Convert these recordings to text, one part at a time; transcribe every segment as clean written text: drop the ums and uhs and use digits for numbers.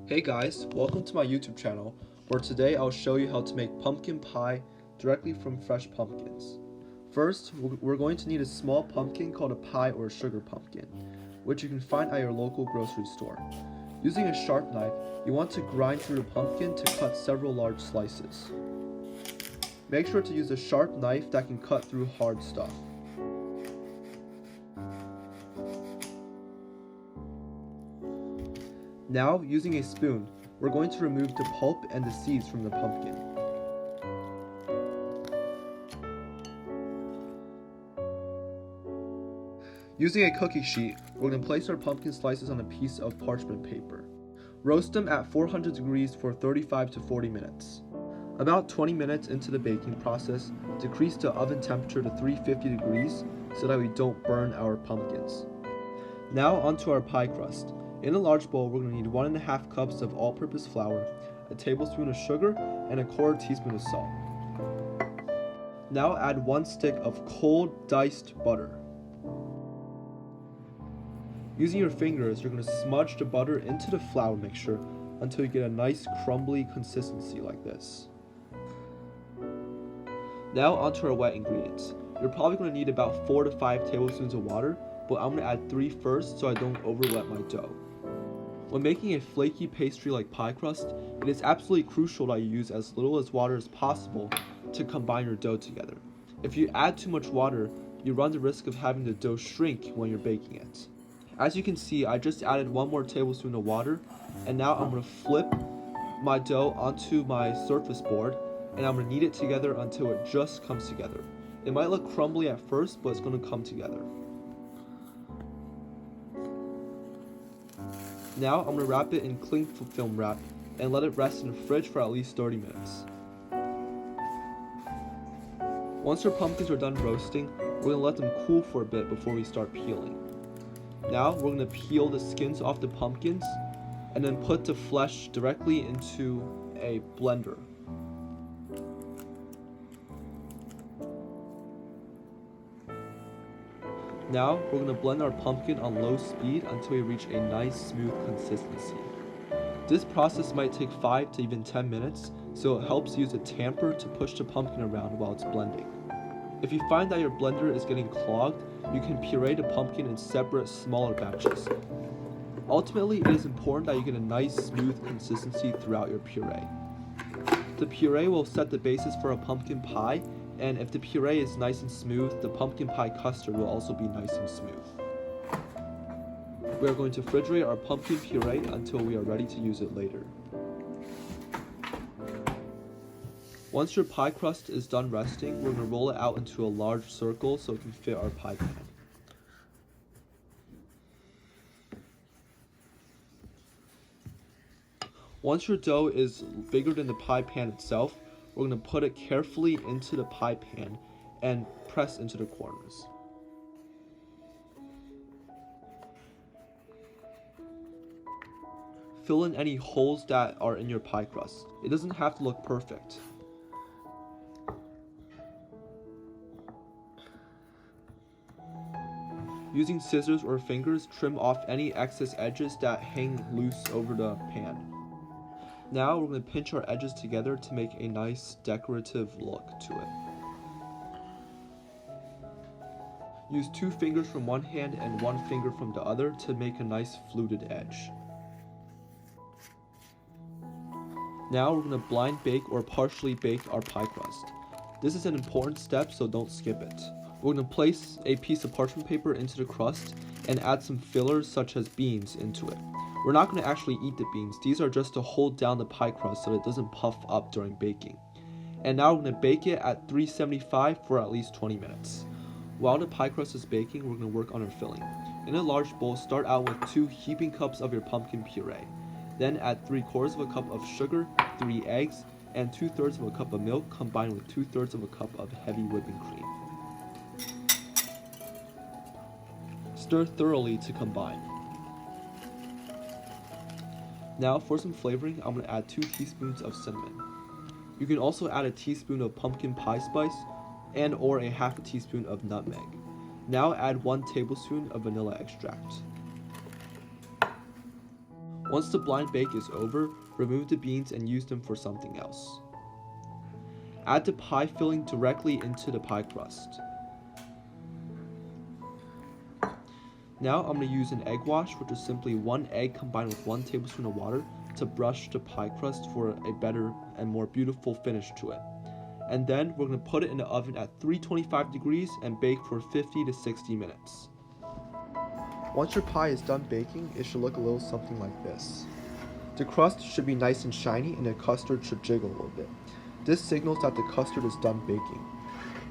Hey guys, welcome to my YouTube channel, where today I'll show you how to make pumpkin pie directly from fresh pumpkins. First, we're going to need a small pumpkin called a pie or a sugar pumpkin, which you can find at your local grocery store. Using a sharp knife, you want to grind through the pumpkin to cut several large slices. Make sure to use a sharp knife that can cut through hard stuff. Now, using a spoon, we're going to remove the pulp and the seeds from the pumpkin. Using a cookie sheet, we're going to place our pumpkin slices on a piece of parchment paper. Roast them at 400 degrees for 35 to 40 minutes. About 20 minutes into the baking process, decrease the oven temperature to 350 degrees so that we don't burn our pumpkins. Now onto our pie crust. In a large bowl, we're going to need 1.5 cups of all-purpose flour, a tablespoon of sugar, and a 1/4 teaspoon of salt. Now add 1 stick of cold diced butter. Using your fingers, you're going to smudge the butter into the flour mixture until you get a nice crumbly consistency like this. Now onto our wet ingredients. You're probably going to need about 4 to 5 tablespoons of water, but I'm going to add 3 first so I don't overwet my dough. When making a flaky pastry like pie crust, it is absolutely crucial that you use as little as water as possible to combine your dough together. If you add too much water, you run the risk of having the dough shrink when you're baking it. As you can see, I just added 1 more tablespoon of water, and now I'm going to flip my dough onto my surface board, and I'm going to knead it together until it just comes together. It might look crumbly at first, but it's going to come together. Now I'm going to wrap it in cling film wrap and let it rest in the fridge for at least 30 minutes. Once your pumpkins are done roasting, we're going to let them cool for a bit before we start peeling. Now we're going to peel the skins off the pumpkins and then put the flesh directly into a blender. Now we're going to blend our pumpkin on low speed until we reach a nice smooth consistency. This process might take 5 to even 10 minutes, so it helps use a tamper to push the pumpkin around while it's blending. If you find that your blender is getting clogged, you can puree the pumpkin in separate smaller batches. Ultimately, it is important that you get a nice smooth consistency throughout your puree. The puree will set the basis for a pumpkin pie, and if the puree is nice and smooth, the pumpkin pie custard will also be nice and smooth. We are going to refrigerate our pumpkin puree until we are ready to use it later. Once your pie crust is done resting, we're going to roll it out into a large circle so it can fit our pie pan. Once your dough is bigger than the pie pan itself, we're going to put it carefully into the pie pan and press into the corners. Fill in any holes that are in your pie crust. It doesn't have to look perfect. Using scissors or fingers, trim off any excess edges that hang loose over the pan. Now we're going to pinch our edges together to make a nice decorative look to it. Use 2 fingers from one hand and 1 finger from the other to make a nice fluted edge. Now we're going to blind bake or partially bake our pie crust. This is an important step, so don't skip it. We're going to place a piece of parchment paper into the crust and add some fillers such as beans into it. We're not going to actually eat the beans. These are just to hold down the pie crust so that it doesn't puff up during baking. And now we're going to bake it at 375 for at least 20 minutes. While the pie crust is baking, we're going to work on our filling. In a large bowl, start out with 2 heaping cups of your pumpkin puree. Then add 3/4 of a cup of sugar, 3 eggs, and 2/3 of a cup of milk combined with 2/3 of a cup of heavy whipping cream. Stir thoroughly to combine. Now for some flavoring, I'm going to add 2 teaspoons of cinnamon. You can also add a teaspoon of pumpkin pie spice and or a half a teaspoon of nutmeg. Now add 1 tablespoon of vanilla extract. Once the blind bake is over, remove the beans and use them for something else. Add the pie filling directly into the pie crust. Now I'm going to use an egg wash, which is simply 1 egg combined with 1 tablespoon of water to brush the pie crust for a better and more beautiful finish to it. And then we're going to put it in the oven at 325 degrees and bake for 50 to 60 minutes. Once your pie is done baking, it should look a little something like this. The crust should be nice and shiny and the custard should jiggle a little bit. This signals that the custard is done baking.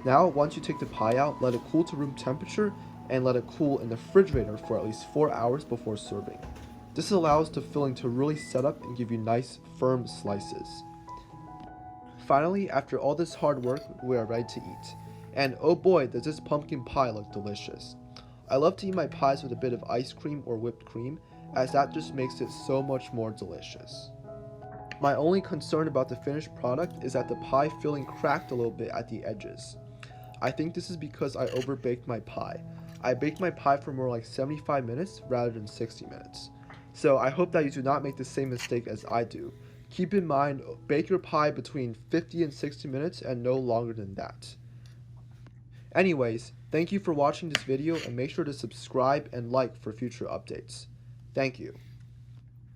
Now, once you take the pie out, let it cool to room temperature and let it cool in the refrigerator for at least 4 hours before serving. This allows the filling to really set up and give you nice, firm slices. Finally, after all this hard work, we are ready to eat. And oh boy, does this pumpkin pie look delicious. I love to eat my pies with a bit of ice cream or whipped cream, as that just makes it so much more delicious. My only concern about the finished product is that the pie filling cracked a little bit at the edges. I think this is because I overbaked my pie. I baked my pie for more like 75 minutes rather than 60 minutes. So I hope that you do not make the same mistake as I do. Keep in mind, bake your pie between 50 and 60 minutes and no longer than that. Anyways, thank you for watching this video and make sure to subscribe and like for future updates. Thank you.